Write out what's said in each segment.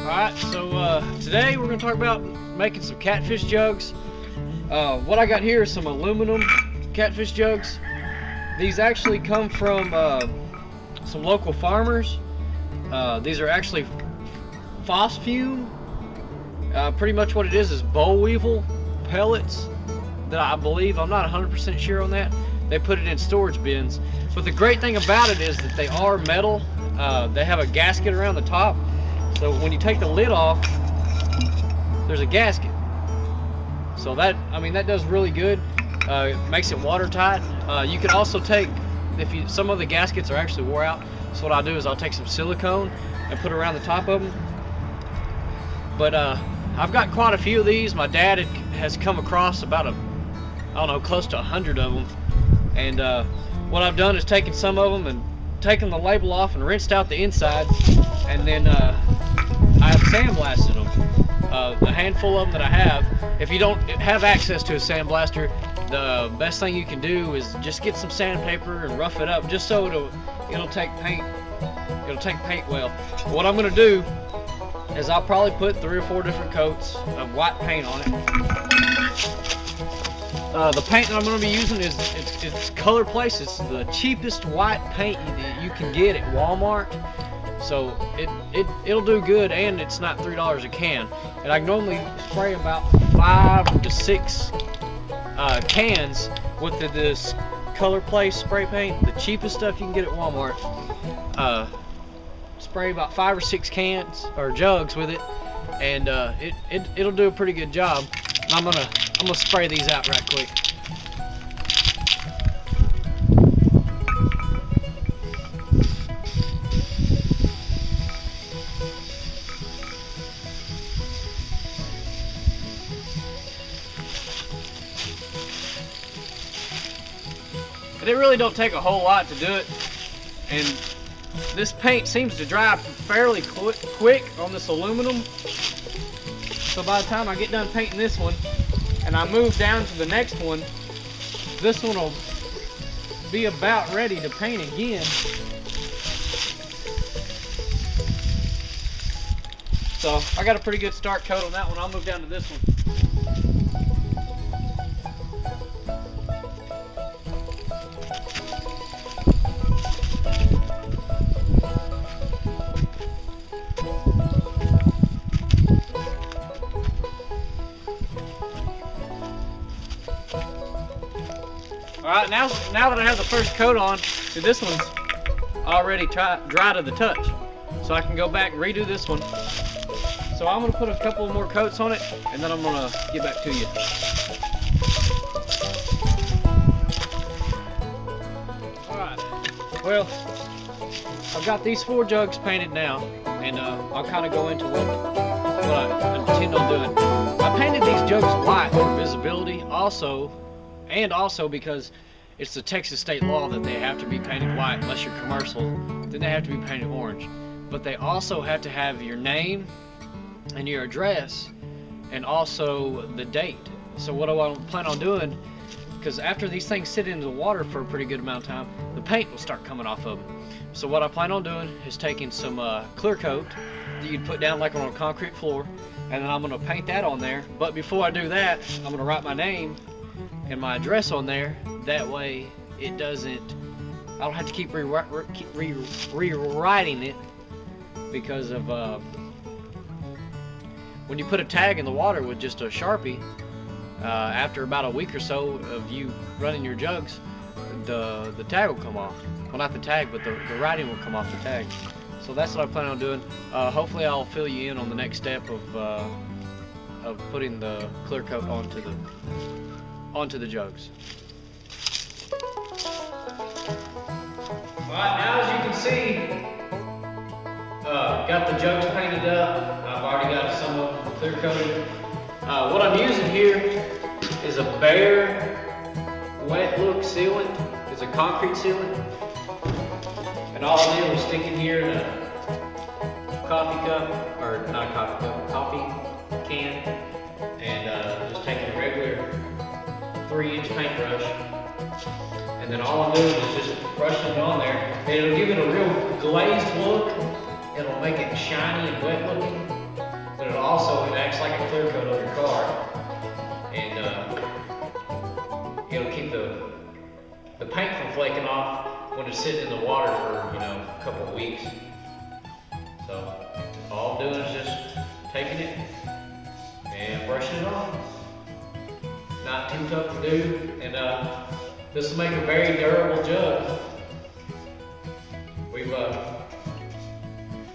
Alright, so today we're going to talk about making some catfish jugs. What I got here is some aluminum catfish jugs. These actually come from some local farmers. These are actually PhosFume. Pretty much what it is boll weevil pellets that I believe, I'm not 100% sure on that. They put it in storage bins. But the great thing about it is that they are metal. They have a gasket around the top. So when you take the lid off, there's a gasket. So that, I mean, that does really good. It makes it watertight. You can also take, some of the gaskets are actually wore out. So what I'll do is I'll take some silicone and put it around the top of them. But I've got quite a few of these. My dad has come across about I don't know, close to 100 of them. And what I've done is taken some of them and taken the label off and rinsed out the inside, and then I have sandblasted them. The handful of them that I have, if you don't have access to a sandblaster, the best thing you can do is just get some sandpaper and rough it up, just so it'll take paint. It'll take paint well. What I'm going to do is I'll probably put 3 or 4 different coats of white paint on it. The paint that I'm going to be using it's Color Place. It's the cheapest white paint that you can get at Walmart. So it'll do good, and it's not $3 a can. And I normally spray about 5 to 6 cans with this Color Place spray paint, the cheapest stuff you can get at Walmart. Spray about 5 or 6 cans or jugs with it, and it'll do a pretty good job. I'm gonna spray these out right quick. And it really don't take a whole lot to do it, and this paint seems to dry fairly quick on this aluminum. So by the time I get done painting this one and I move down to the next one, this one will be about ready to paint again. So I got a pretty good start coat on that one. I'll move down to this one. Alright, now that I have the first coat on, see, this one's already dry to the touch. So I can go back and redo this one. So I'm going to put a couple more coats on it, and then I'm going to get back to you. Alright, well, I've got these 4 jugs painted now, and I'll kind of go into what I intend on doing. I painted these jugs white for visibility, also because it's the Texas state law that they have to be painted white unless you're commercial. Then they have to be painted orange. But they also have to have your name and your address and also the date. So what I plan on doing, because after these things sit into the water for a pretty good amount of time, the paint will start coming off of them. So what I plan on doing is taking some clear coat that you'd put down like on a concrete floor, and then I'm going to paint that on there. But before I do that, I'm going to write my name and my address on there. That way it doesn't, I don't have to keep rewriting it, because of when you put a tag in the water with just a Sharpie, after about a week or so of you running your jugs, the tag will come off. Well, not the tag, but the writing will come off the tag. So that's what I plan on doing. Hopefully I'll fill you in on the next step of putting the clear coat onto the jugs. Alright, now as you can see, got the jugs painted up. I've already got some of them clear coated. What I'm using here is a bare wet look sealant. It's a concrete sealant. And all I did was stick it here in a coffee cup, or not a coffee cup, a coffee can, and just taking a regular 3-inch paintbrush, and then all I'm doing is just brushing it on there. And it'll give it a real glazed look. It'll make it shiny and wet looking. but it also acts like a clear coat on your car, and it'll keep the paint from flaking off when it's sitting in the water for, you know, a couple of weeks. So all I'm doing is just taking it and brushing it off. Not too tough to do, and this will make a very durable jug. We've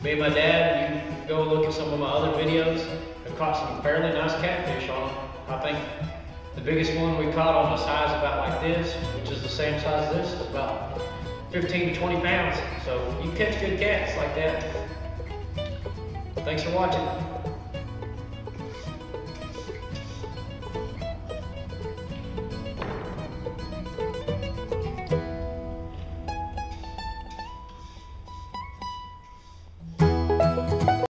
me and my dad, you can go look at some of my other videos, have caught some fairly nice catfish on them. I think the biggest one we caught on a size about like this, which is the same size as this, is about 15 to 20 pounds. So you catch good cats like that. Thanks for watching.